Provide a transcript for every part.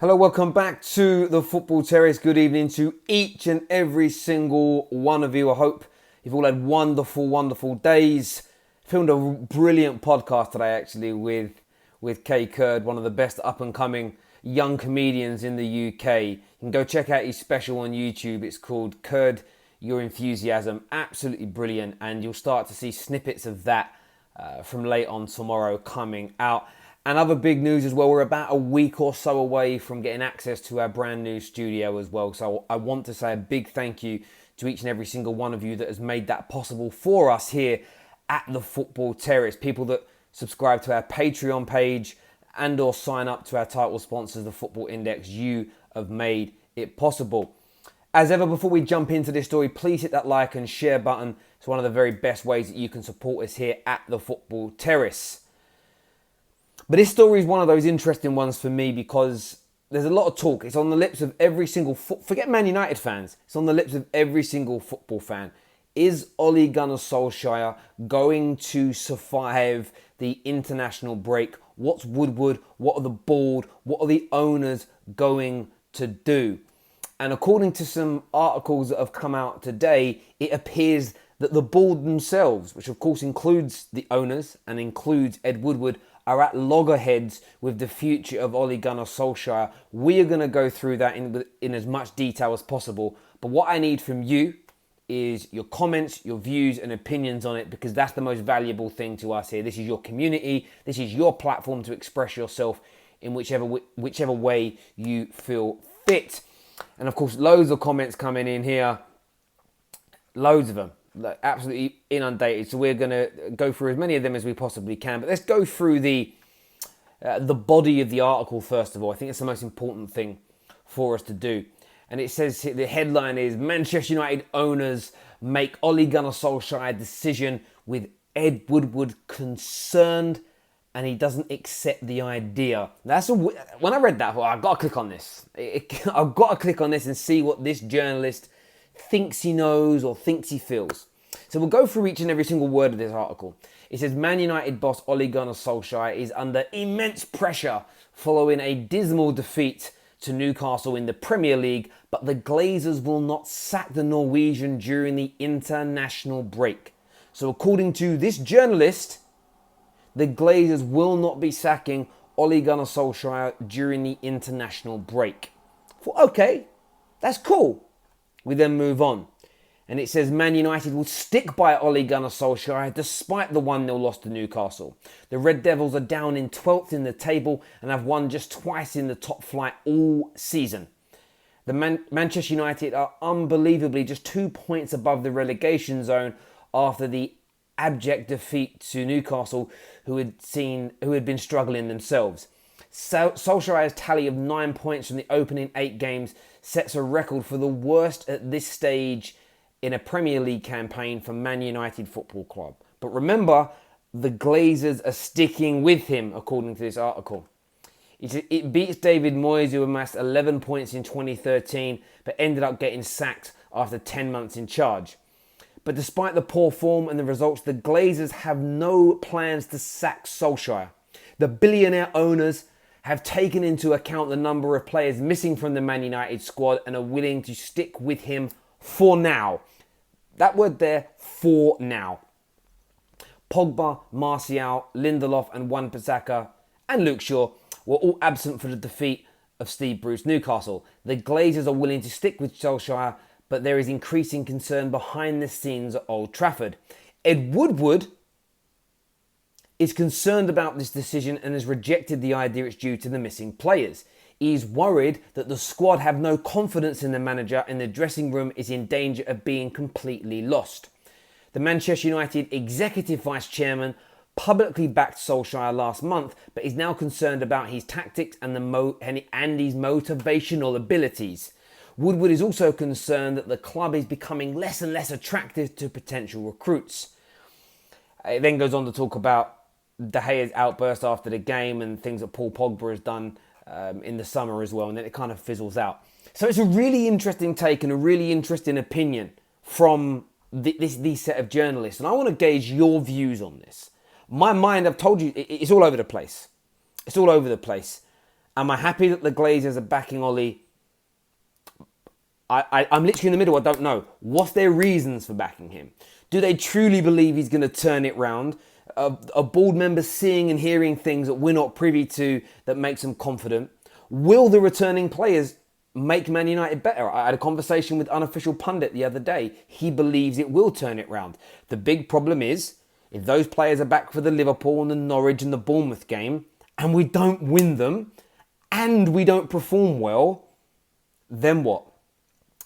Hello, welcome back to the Football Terrace. Good evening to each and every single one of you. I hope you've all had wonderful days. Filmed a brilliant podcast today actually with Kay Kurd, one of the best up and coming young comedians in the UK. You can go check out his special on YouTube. It's called Kurd Your Enthusiasm. Absolutely brilliant, and you'll start to see snippets of that from late on tomorrow coming out. And other big news as well, we're about a week or so away from getting access to our brand new studio as well. So I want to say a big thank you to each and every single one of you that has made that possible for us here at the Football Terrace. People that subscribe to our Patreon page and or sign up to our title sponsors, the Football Index, you have made it possible. As ever, before we jump into this story, please hit that like and share button. It's one of the very best ways that you can support us here at the Football Terrace. But this story is one of those interesting ones for me because there's a lot of talk. It's on the lips of every single... Forget Man United fans. It's on the lips of every single football fan. Is Ole Gunnar Solskjaer going to survive the international break? What's Woodward? What are the board? What are the owners going to do? And according to some articles that have come out today, it appears that the board themselves, which of course includes the owners and includes Ed Woodward, are at loggerheads with the future of Ole Gunnar Solskjaer. We are going to go through that in as much detail as possible. But what I need from you is your comments, your views and opinions on it, because that's the most valuable thing to us here. This is your community. This is your platform to express yourself in whichever way you feel fit. And of course, loads of comments coming in here. Loads of them. Absolutely inundated, so we're going to go through as many of them as we possibly can. But let's go through the body of the article first of all. I think it's the most important thing for us to do. And it says the headline is Manchester United owners make Ole Gunnar Solskjaer decision with Ed Woodward concerned, and he doesn't accept the idea. When I read that, I thought, I've got to click on this. I've got to click on this and see what this journalist thinks he knows or thinks he feels. So we'll go through each and every single word of this article. It says Man United boss Ole Gunnar Solskjaer is under immense pressure following a dismal defeat to Newcastle in the Premier League, but the Glazers will not sack the Norwegian during the international break. So according to this journalist, the Glazers will not be sacking Ole Gunnar Solskjaer during the international break. Okay, that's cool. We then move on. And it says Man United will stick by Ole Gunnar Solskjaer despite the 1-0 loss to Newcastle. The Red Devils are down in 12th in the table and have won just twice in the top flight all season. The Manchester United are unbelievably just 2 points above the relegation zone after the abject defeat to Newcastle, who had been struggling themselves. Solskjaer's tally of 9 points from the opening 8 games sets a record for the worst at this stage in a Premier League campaign for Man United Football Club. But remember, the Glazers are sticking with him, according to this article. It beats David Moyes, who amassed 11 points in 2013, but ended up getting sacked after 10 months in charge. But despite the poor form and the results, the Glazers have no plans to sack Solskjaer. The billionaire owners have taken into account the number of players missing from the Man United squad and are willing to stick with him for now. That word there, for now. Pogba, Martial, Lindelof and Wan-Bissaka and Luke Shaw were all absent for the defeat of Steve Bruce Newcastle. The Glazers are willing to stick with Solskjaer, but there is increasing concern behind the scenes at Old Trafford. Ed Woodward is concerned about this decision and has rejected the idea it's due to the missing players. He's worried that the squad have no confidence in the manager and the dressing room is in danger of being completely lost. The Manchester United executive vice chairman publicly backed Solskjaer last month, but is now concerned about his tactics and his motivational abilities. Woodward is also concerned that the club is becoming less and less attractive to potential recruits. It then goes on to talk about De Gea's outburst after the game and things that Paul Pogba has done in the summer as well, and then it kind of fizzles out. So it's a really interesting take and a really interesting opinion from this set of journalists, and I want to gauge your views on this. My mind, I've told you, it's all over the place. It's all over the place. Am I happy that the Glazers are backing Ollie? I'm literally in the middle. I don't know. What's their reasons for backing him? Do they truly believe he's going to turn it round? Are board members seeing and hearing things that we're not privy to that makes them confident? Will the returning players make Man United better? I had a conversation with unofficial pundit the other day. He believes it will turn it round. The big problem is, if those players are back for the Liverpool and the Norwich and the Bournemouth game, and we don't win them, and we don't perform well, then what?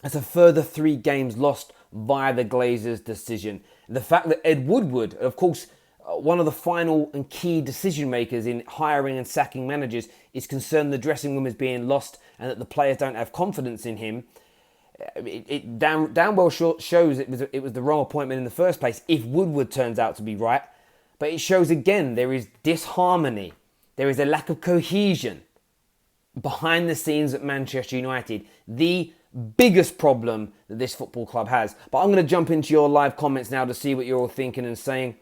That's a further 3 games lost via the Glazers' decision. The fact that Ed Woodward, of course, one of the final and key decision makers in hiring and sacking managers, is concerned the dressing room is being lost and that the players don't have confidence in him. It damn well shows it was the wrong appointment in the first place if Woodward turns out to be right. But it shows again there is disharmony. There is a lack of cohesion behind the scenes at Manchester United. The biggest problem that this football club has. But I'm going to jump into your live comments now to see what you're all thinking and saying.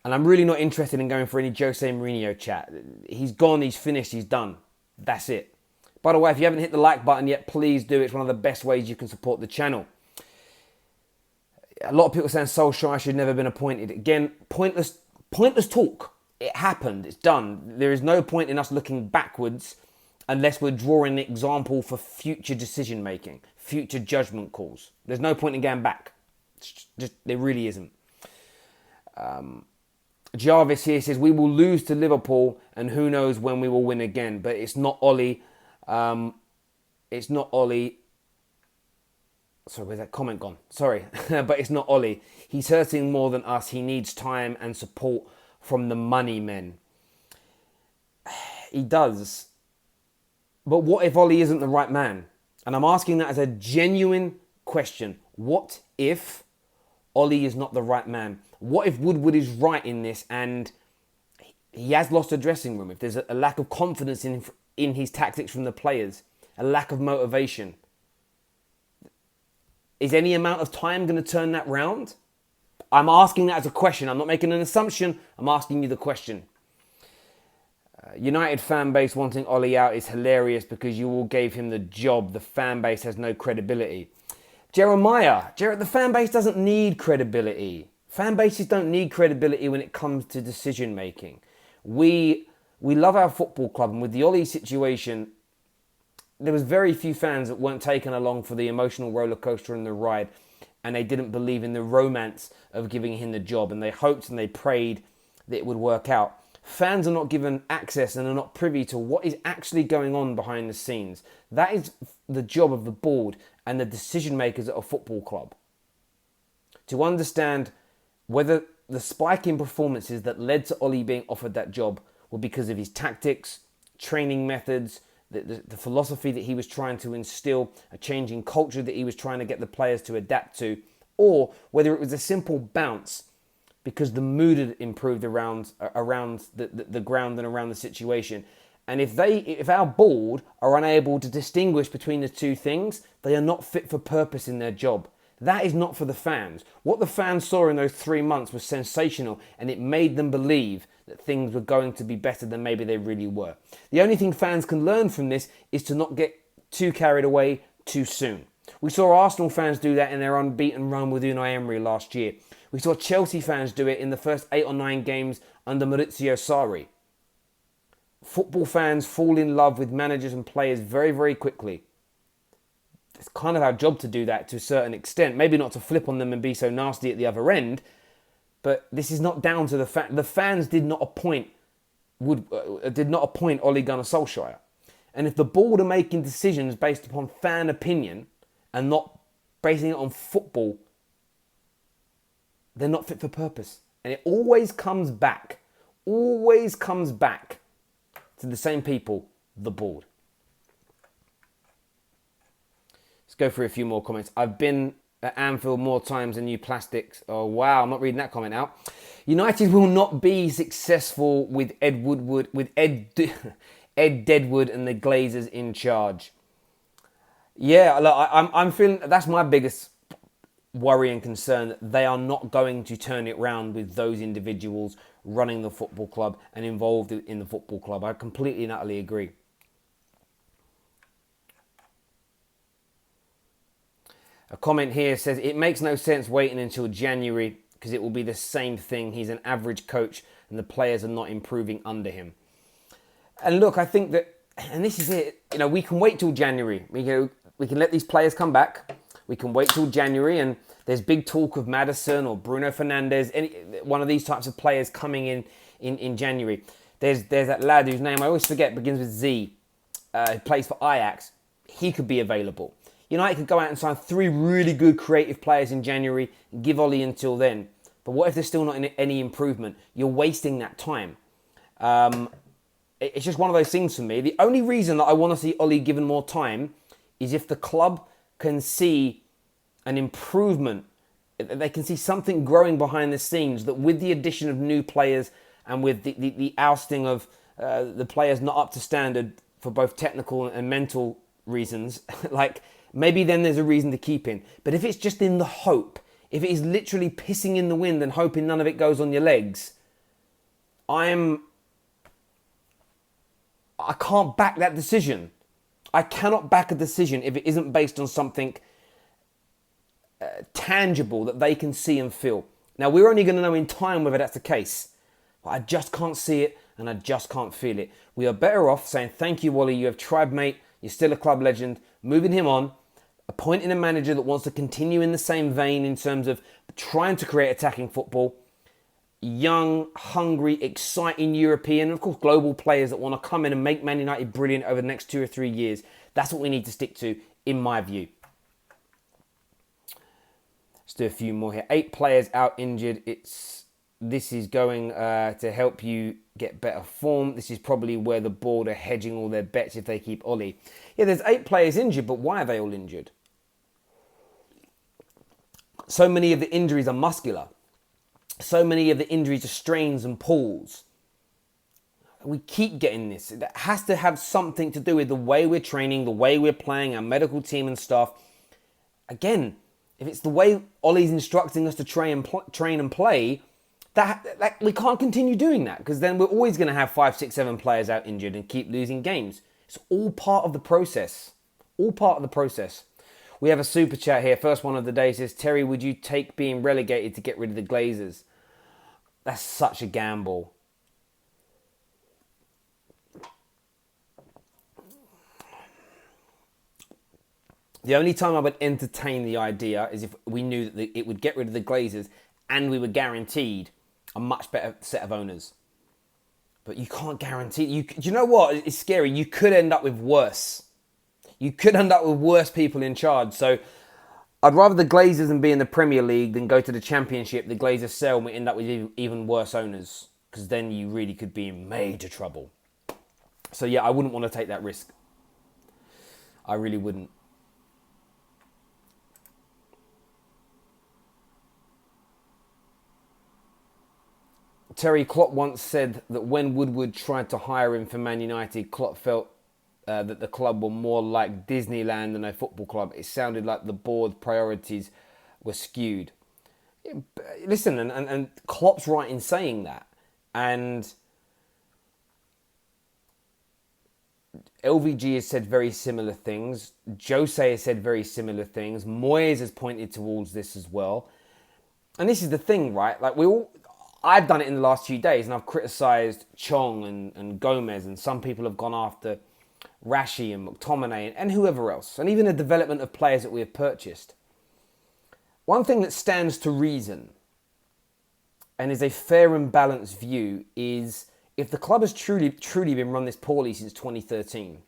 And I'm really not interested in going for any Jose Mourinho chat. He's gone, he's finished, he's done. That's it. By the way, if you haven't hit the like button yet, please do. It's one of the best ways you can support the channel. A lot of people saying Solskjaer should never have been appointed. Again, pointless talk. It happened, it's done. There is no point in us looking backwards unless we're drawing an example for future decision making, future judgment calls. There's no point in going back. There really isn't. Jarvis here says, we will lose to Liverpool and who knows when we will win again. But it's not Ollie. It's not Ollie. Sorry, where's that comment gone? Sorry. But it's not Ollie. He's hurting more than us. He needs time and support from the money men. He does. But what if Ollie isn't the right man? And I'm asking that as a genuine question. What if Ollie is not the right man? What if Woodward is right in this and he has lost a dressing room? If there's a lack of confidence in his tactics from the players, a lack of motivation, is any amount of time going to turn that round? I'm asking that as a question. I'm not making an assumption. I'm asking you the question. United fan base wanting Ollie out is hilarious because you all gave him the job. The fan base has no credibility. The fan base doesn't need credibility. Fan bases don't need credibility when it comes to decision making. We love our football club, and with the Ollie situation, there was very few fans that weren't taken along for the emotional roller coaster and the ride, and they didn't believe in the romance of giving him the job, and they hoped and they prayed that it would work out. Fans are not given access and are not privy to what is actually going on behind the scenes. That is the job of the board and the decision makers at a football club. To understand whether the spike in performances that led to Ollie being offered that job were because of his tactics, training methods, the philosophy that he was trying to instill, a changing culture that he was trying to get the players to adapt to, or whether it was a simple bounce because the mood had improved around the ground and around the situation. And if our board are unable to distinguish between the two things, they are not fit for purpose in their job. That is not for the fans. What the fans saw in those 3 months was sensational, and it made them believe that things were going to be better than maybe they really were. The only thing fans can learn from this is to not get too carried away too soon. We saw Arsenal fans do that in their unbeaten run with Unai Emery last year. We saw Chelsea fans do it in the first 8 or 9 games under Maurizio Sarri. Football fans fall in love with managers and players very, very quickly. It's kind of our job to do that to a certain extent. Maybe not to flip on them and be so nasty at the other end, but this is not down to the fact the fans did not appoint Ole Gunnar Solskjaer. And if the board are making decisions based upon fan opinion and not basing it on football, they're not fit for purpose. And it always comes back to the same people, the board. Let's go through a few more comments. I've been at Anfield more times than you plastics. Oh, wow, I'm not reading that comment out. United will not be successful with Ed Deadwood and the Glazers in charge. Yeah, look, I'm feeling that's my biggest worry and concern, that they are not going to turn it round with those individuals running the football club and involved in the football club. I completely and utterly agree. A comment here says, it makes no sense waiting until January because it will be the same thing. He's an average coach and the players are not improving under him. And look, I think that, and this is it, we can wait till January. We can let these players come back. We can wait till January, and there's big talk of Maddison or Bruno Fernandes, one of these types of players coming in January. There's that lad whose name I always forget, begins with Z, who plays for Ajax. He could be available. United could go out and sign 3 really good creative players in January and give Ollie until then. But what if there's still not any improvement? You're wasting that time. It's just one of those things for me. The only reason that I want to see Ollie given more time is if the club can see an improvement. They can see something growing behind the scenes, that with the addition of new players and with the ousting of the players not up to standard for both technical and mental reasons, like maybe then there's a reason to keep him. But if it's just in the hope, if it is literally pissing in the wind and hoping none of it goes on your legs, I can't back that decision. I cannot back a decision if it isn't based on something tangible that they can see and feel. Now, we're only going to know in time whether that's the case. But I just can't see it and I just can't feel it. We are better off saying, thank you, Wally. You have tried, mate. You're still a club legend. Moving him on. Appointing a manager that wants to continue in the same vein in terms of trying to create attacking football. Young, hungry, exciting European, and of course global players that want to come in and make Man United brilliant over the next 2 or 3 years. That's what we need to stick to, in my view. Let's do a few more here. 8 players out injured. This is going to help you get better form. This is probably where the board are hedging all their bets if they keep Ollie. Yeah, there's 8 players injured, but why are they all injured? So many of the injuries are muscular. So many of the injuries are strains and pulls. We keep getting this. It has to have something to do with the way we're training, the way we're playing, our medical team and stuff. Again, if it's the way Ollie's instructing us to train and play, that we can't continue doing that, because then we're always going to have 5, 6, 7 players out injured and keep losing games. It's all part of the process. All part of the process. We have a super chat here. First one of the day says, Terry, would you take being relegated to get rid of the Glazers? That's such a gamble. The only time I would entertain the idea is if we knew that it would get rid of the Glazers and we were guaranteed a much better set of owners. But you can't guarantee. Do you know what? It's scary. You could end up with worse. You could end up with worse people in charge. So I'd rather the Glazers and be in the Premier League than go to the Championship. The Glazers sell and we end up with even worse owners, because then you really could be in major trouble. So yeah, I wouldn't want to take that risk. I really wouldn't. Terry, Klopp once said that when Woodward tried to hire him for Man United, Klopp felt that the club were more like Disneyland than a football club. It sounded like the board priorities were skewed. Yeah, listen, and Klopp's right in saying that. And LVG has said very similar things. Jose has said very similar things. Moyes has pointed towards this as well. And this is the thing, right? Like I've done it in the last few days, and I've criticised Chong and Gomez, and some people have gone after Rashi and McTominay and whoever else, and even the development of players that we have purchased. One thing that stands to reason and is a fair and balanced view is if the club has truly been run this poorly since 2013,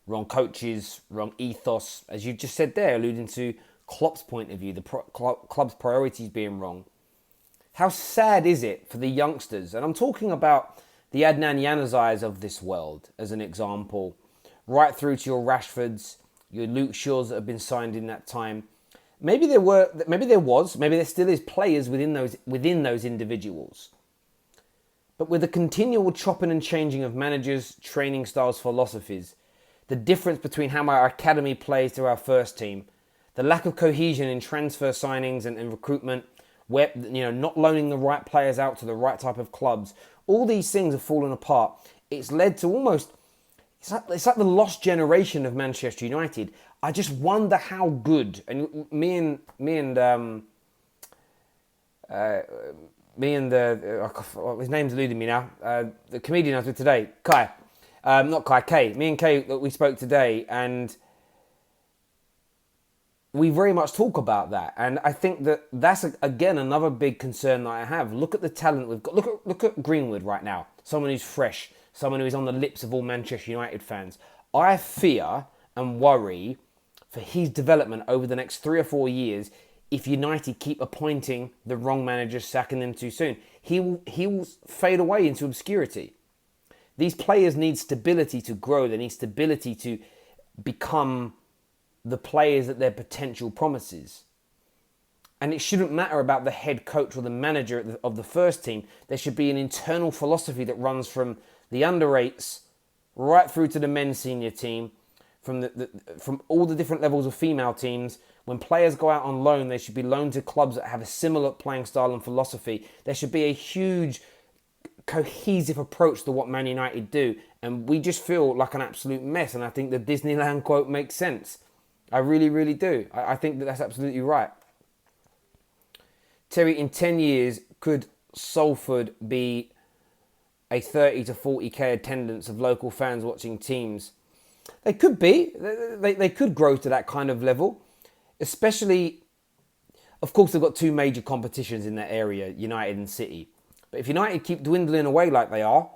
wrong coaches, wrong ethos, as you just said there, alluding to Klopp's point of view, the club's priorities being wrong. How sad is it for the youngsters? And I'm talking about the Adnan Januzajs of this world, as an example, right through to your Rashfords, your Luke Shaws that have been signed in that time. Maybe there still is players within those individuals. But with the continual chopping and changing of managers, training styles, philosophies, the difference between how our academy plays to our first team, the lack of cohesion in transfer signings and recruitment, where, not loaning the right players out to the right type of clubs, all these things have fallen apart. It's led to almost, It's like the lost generation of Manchester United. I just wonder how good. And his name's eluding me now. The comedian I was with today, Kai, not Kai, Kay. Me and Kay, we spoke today, and we very much talk about that. And I think that's again another big concern that I have. Look at the talent we've got. Look at Greenwood right now. Someone who's fresh. Someone who is on the lips of all Manchester United fans. I fear and worry for his development over the next 3 or 4 years if United keep appointing the wrong managers, sacking them too soon. He will fade away into obscurity. These players need stability to grow. They need stability to become the players that their potential promises. And it shouldn't matter about the head coach or the manager of the first team. There should be an internal philosophy that runs from the under-8s right through to the men's senior team, from all the different levels of female teams. When players go out on loan, they should be loaned to clubs that have a similar playing style and philosophy. There should be a huge cohesive approach to what Man United do. And we just feel like an absolute mess. And I think the Disneyland quote makes sense. I really, really do. I think that's absolutely right. Terry, in 10 years, could Salford be a 30 to 40k attendance of local fans watching teams? They could be. They could grow to that kind of level. Especially, of course, they've got two major competitions in that area, United and City. But if United keep dwindling away like they are,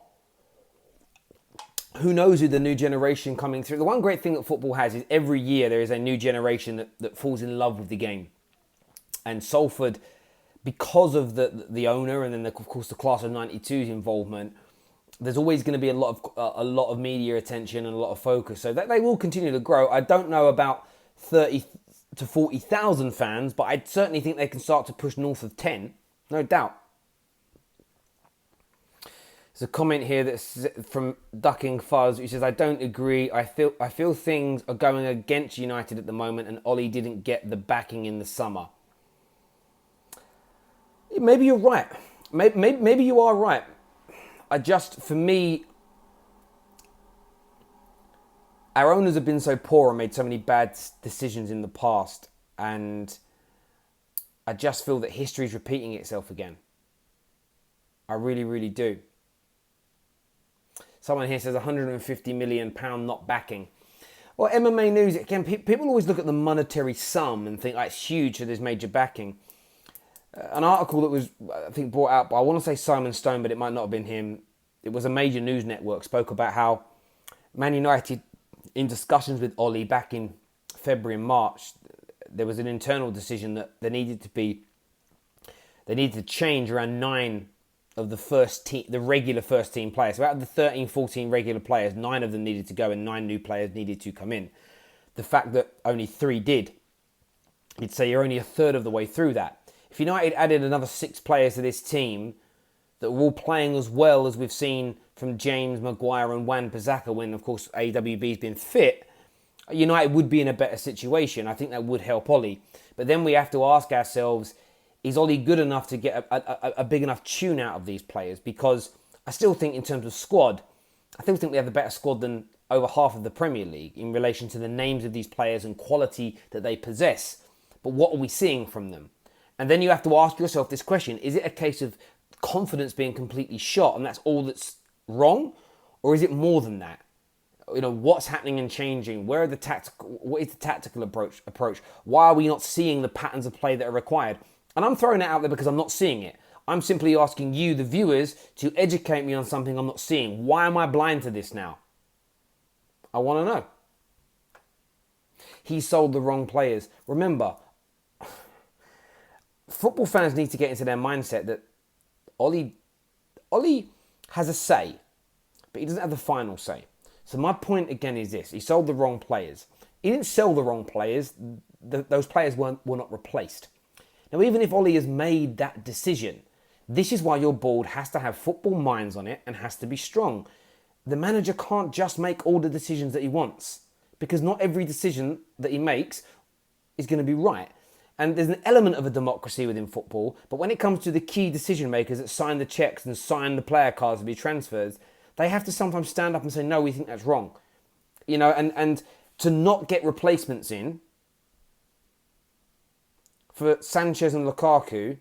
who knows who the new generation coming through. The one great thing that football has is every year there is a new generation that falls in love with the game. And Salford, because of the owner and then of course the class of 92's involvement, there's always going to be a lot of media attention and a lot of focus. So that they will continue to grow. I don't know about 30 to 40,000 fans, but I certainly think they can start to push north of 10, no doubt. There's a comment here that's from Ducking Fuzz, which says, I don't agree. I feel things are going against United at the moment and Ollie didn't get the backing in the summer. Maybe you're right. Maybe you are right. For me, our owners have been so poor and made so many bad decisions in the past. And I just feel that history is repeating itself again. I really, really do. Someone here says £150 million not backing. Well, MMA news, again, people always look at the monetary sum and think, it's huge, so there's major backing. An article that was, I think, brought out by, I want to say Simon Stone, but it might not have been him. It was a major news network, spoke about how Man United, in discussions with Ollie back in February and March, there was an internal decision that they needed to change around 9 of the first team, the regular first team players. So out of the 13, 14 regular players, 9 of them needed to go and 9 new players needed to come in. The fact that only 3 did, you'd say you're only a third of the way through that. If United added another 6 players to this team that were all playing as well as we've seen from James, Maguire and Wan-Bissaka when, of course, AWB's been fit, United would be in a better situation. I think that would help Ollie. But then we have to ask ourselves, is Ollie good enough to get a big enough tune out of these players? Because I still think in terms of squad, I still think we have a better squad than over half of the Premier League in relation to the names of these players and quality that they possess. But what are we seeing from them? And then you have to ask yourself this question, is it a case of confidence being completely shot and that's all that's wrong? Or is it more than that? What's happening and changing? What is the tactical approach? Why are we not seeing the patterns of play that are required? And I'm throwing it out there because I'm not seeing it. I'm simply asking you, the viewers, to educate me on something I'm not seeing. Why am I blind to this now? I want to know. He sold the wrong players. Remember, football fans need to get into their mindset that Ollie has a say, but he doesn't have the final say. So my point again is this. He sold the wrong players. He didn't sell the wrong players. Those players were not replaced. Now, even if Ollie has made that decision, this is why your board has to have football minds on it and has to be strong. The manager can't just make all the decisions that he wants because not every decision that he makes is going to be right. And there's an element of a democracy within football, but when it comes to the key decision makers that sign the checks and sign the player cards to be transfers, they have to sometimes stand up and say, no, we think that's wrong. and to not get replacements in for Sanchez and Lukaku,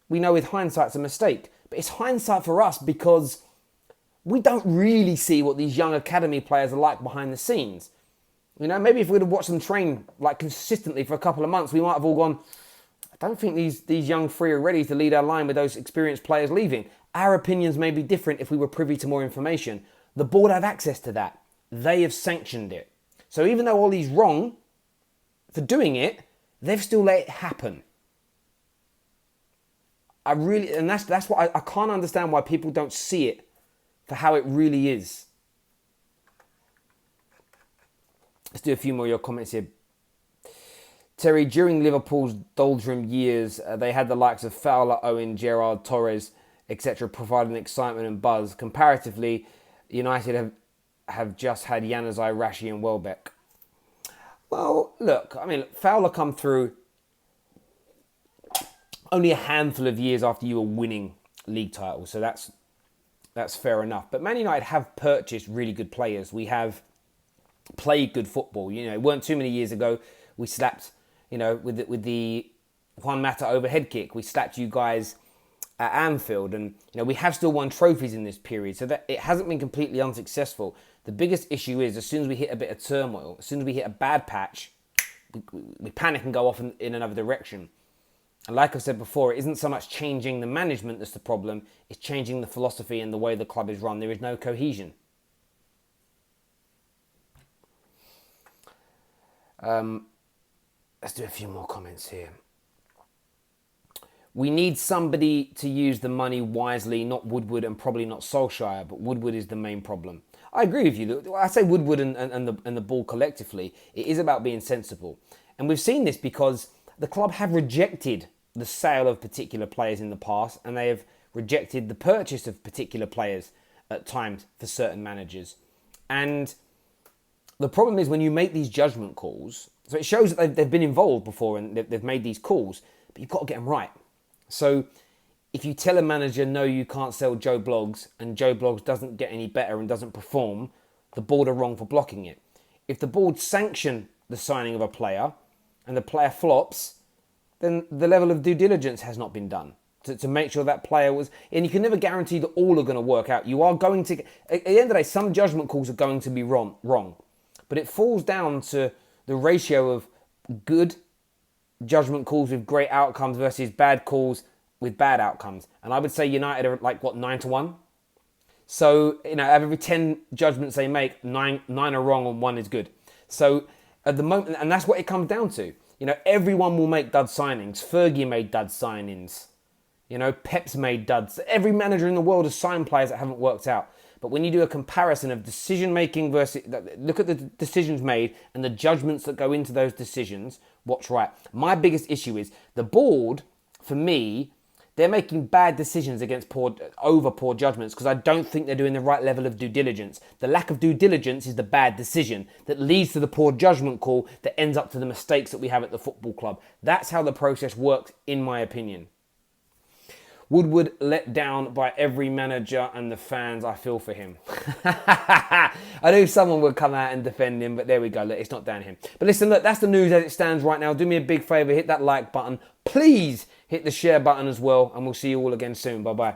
we know with hindsight it's a mistake. But it's hindsight for us because we don't really see what these young academy players are like behind the scenes. Maybe if we'd have watched them train like consistently for a couple of months, we might have all gone, I don't think these young three are ready to lead our line with those experienced players leaving. Our opinions may be different if we were privy to more information. The board have access to that. They have sanctioned it. So even though Ollie's wrong for doing it, they've still let it happen. That's what I can't understand why people don't see it for how it really is. Let's do a few more of your comments here. Terry, during Liverpool's doldrum years, they had the likes of Fowler, Owen, Gerrard, Torres, etc. providing excitement and buzz. Comparatively, United have just had Januzaj, Rashi and Welbeck. Well, look, Fowler come through only a handful of years after you were winning league titles, so that's fair enough. But Man United have purchased really good players. We have played good football. It weren't too many years ago we slapped, with the Juan Mata overhead kick, we slapped you guys at Anfield, and we have still won trophies in this period, so that it hasn't been completely unsuccessful. The biggest issue is as soon as we hit a bit of turmoil, as soon as we hit a bad patch, we panic and go off in another direction. And like I said before, it isn't so much changing the management that's the problem, it's changing the philosophy and the way the club is run. There is no cohesion. Let's do a few more comments here. We need somebody to use the money wisely, not Woodward and probably not Solskjaer, but Woodward is the main problem. I agree with you. I say Woodward and the ball collectively. It is about being sensible. And we've seen this because the club have rejected the sale of particular players in the past, and they have rejected the purchase of particular players at times for certain managers. And the problem is when you make these judgment calls, so it shows that they've been involved before and they've made these calls, but you've got to get them right. So if you tell a manager, no, you can't sell Joe Bloggs, and Joe Bloggs doesn't get any better and doesn't perform, the board are wrong for blocking it. If the board sanction the signing of a player and the player flops, then the level of due diligence has not been done to make sure that player was... And you can never guarantee that all are going to work out. You are going to... At the end of the day, some judgment calls are going to be wrong. But it falls down to the ratio of good judgment calls with great outcomes versus bad calls with bad outcomes. And I would say United are 9-1? So, out of every 10 judgments they make, nine are wrong and 1 is good. So, at the moment, and that's what it comes down to. Everyone will make dud signings. Fergie made dud signings. Pep's made duds. Every manager in the world has signed players that haven't worked out. But when you do a comparison of decision-making versus... Look at the decisions made and the judgments that go into those decisions, what's right. My biggest issue is the board, for me, they're making bad decisions over poor judgments because I don't think they're doing the right level of due diligence. The lack of due diligence is the bad decision that leads to the poor judgment call that ends up to the mistakes that we have at the football club. That's how the process works, in my opinion. Woodward let down by every manager and the fans. I feel for him. I knew someone would come out and defend him, but there we go. Look, it's not down to him. But listen, look, that's the news as it stands right now. Do me a big favour, hit that like button. Please hit the share button as well, and we'll see you all again soon. Bye-bye.